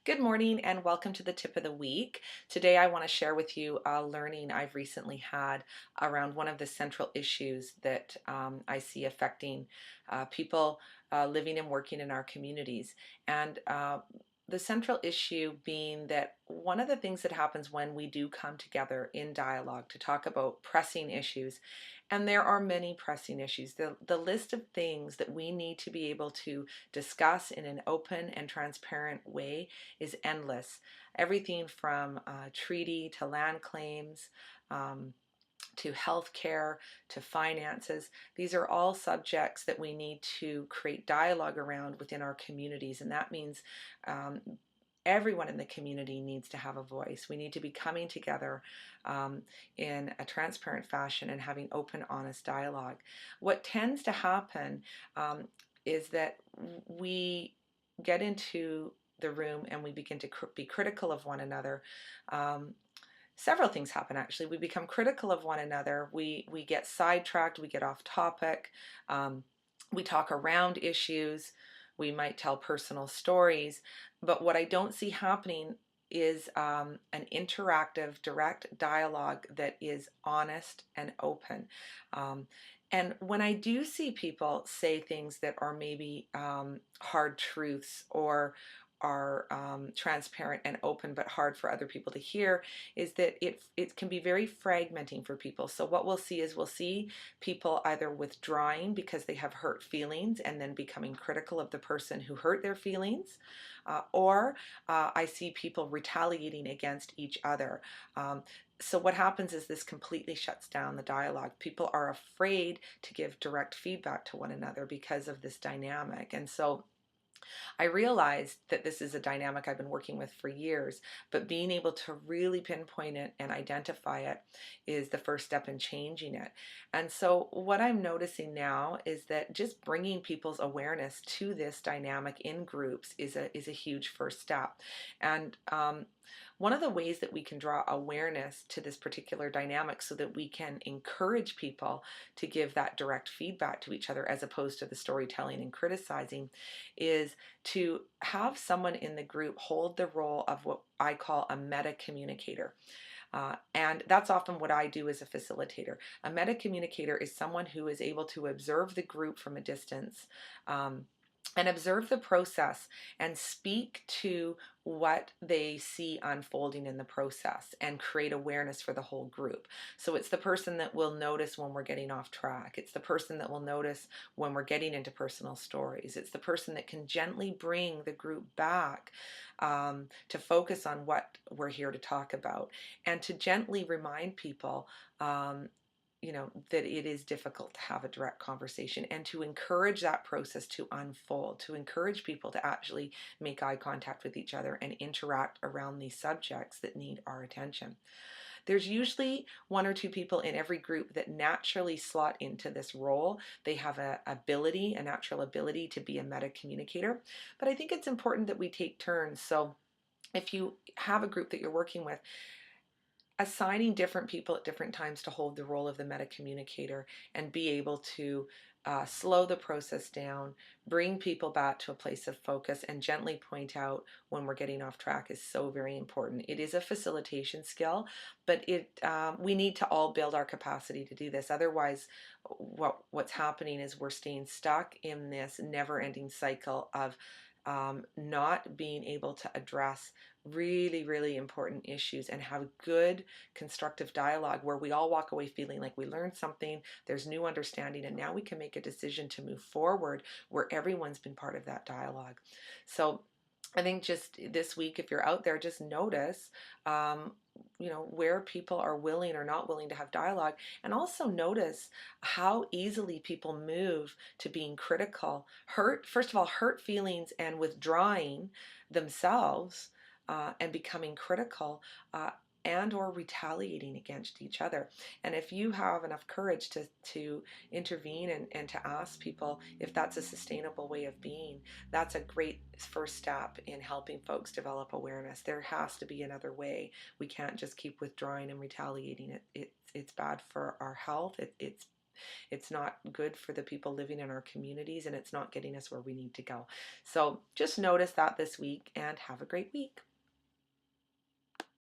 Good morning and welcome to the tip of the week. Today I want to share with you a learning I've recently had around one of the central issues that I see affecting people living and working in our communities. And the central issue being that one of the things that happens when we do come together in dialogue to talk about pressing issues, and there are many pressing issues, the list of things that we need to be able to discuss in an open and transparent way is endless. Everything from treaty to land claims, to healthcare, to finances. These are all subjects that we need to create dialogue around within our communities, and that means everyone in the community needs to have a voice. We need to be coming together in a transparent fashion and having open, honest dialogue. What tends to happen is that we get into the room and we begin to be critical of one another. Several things happen actually. We become critical of one another. We get sidetracked. We get off topic. We talk around issues. We might tell personal stories. But what I don't see happening is an interactive, direct dialogue that is honest and open. And when I do see people say things that are maybe hard truths or are transparent and open but hard for other people to hear, is that it can be very fragmenting for people. So what we'll see is we'll see people either withdrawing because they have hurt feelings and then becoming critical of the person who hurt their feelings, or I see people retaliating against each other. So what happens is this completely shuts down the dialogue. People are afraid to give direct feedback to one another because of this dynamic. And so I realized that this is a dynamic I've been working with for years, but being able to really pinpoint it and identify it is the first step in changing it. And so what I'm noticing now is that just bringing people's awareness to this dynamic in groups is a huge first step. And one of the ways that we can draw awareness to this particular dynamic so that we can encourage people to give that direct feedback to each other as opposed to the storytelling and criticizing is to have someone in the group hold the role of what I call a meta communicator. And that's often what I do as a facilitator. A meta communicator is someone who is able to observe the group from a distance. And observe the process and speak to what they see unfolding in the process and create awareness for the whole group. So it's the person that will notice when we're getting off track. It's the person that will notice when we're getting into personal stories. It's the person that can gently bring the group back to focus on what we're here to talk about and to gently remind people that it is difficult to have a direct conversation and to encourage that process to unfold, to encourage people to actually make eye contact with each other and interact around these subjects that need our attention. There's usually one or two people in every group that naturally slot into this role. They have a natural ability to be a meta communicator, but I think it's important that we take turns. So if you have a group that you're working with, assigning different people at different times to hold the role of the meta communicator and be able to slow the process down, bring people back to a place of focus, and gently point out when we're getting off track is so very important. It is a facilitation skill, but we need to all build our capacity to do this. Otherwise, what's happening is we're staying stuck in this never-ending cycle of not being able to address really, really important issues and have good constructive dialogue where we all walk away feeling like we learned something, there's new understanding, and now we can make a decision to move forward where everyone's been part of that dialogue. So I think just this week, if you're out there, just notice where people are willing or not willing to have dialogue, and also notice how easily people move to being critical, first of all, hurt feelings and withdrawing themselves, and becoming critical, and or retaliating against each other. And if you have enough courage to intervene and to ask people if that's a sustainable way of being, that's a great first step in helping folks develop awareness. There has to be another way. We can't just keep withdrawing and retaliating. It's bad for our health. It's It's not good for the people living in our communities, and it's not getting us where we need to go. So just notice that this week, and have a great week.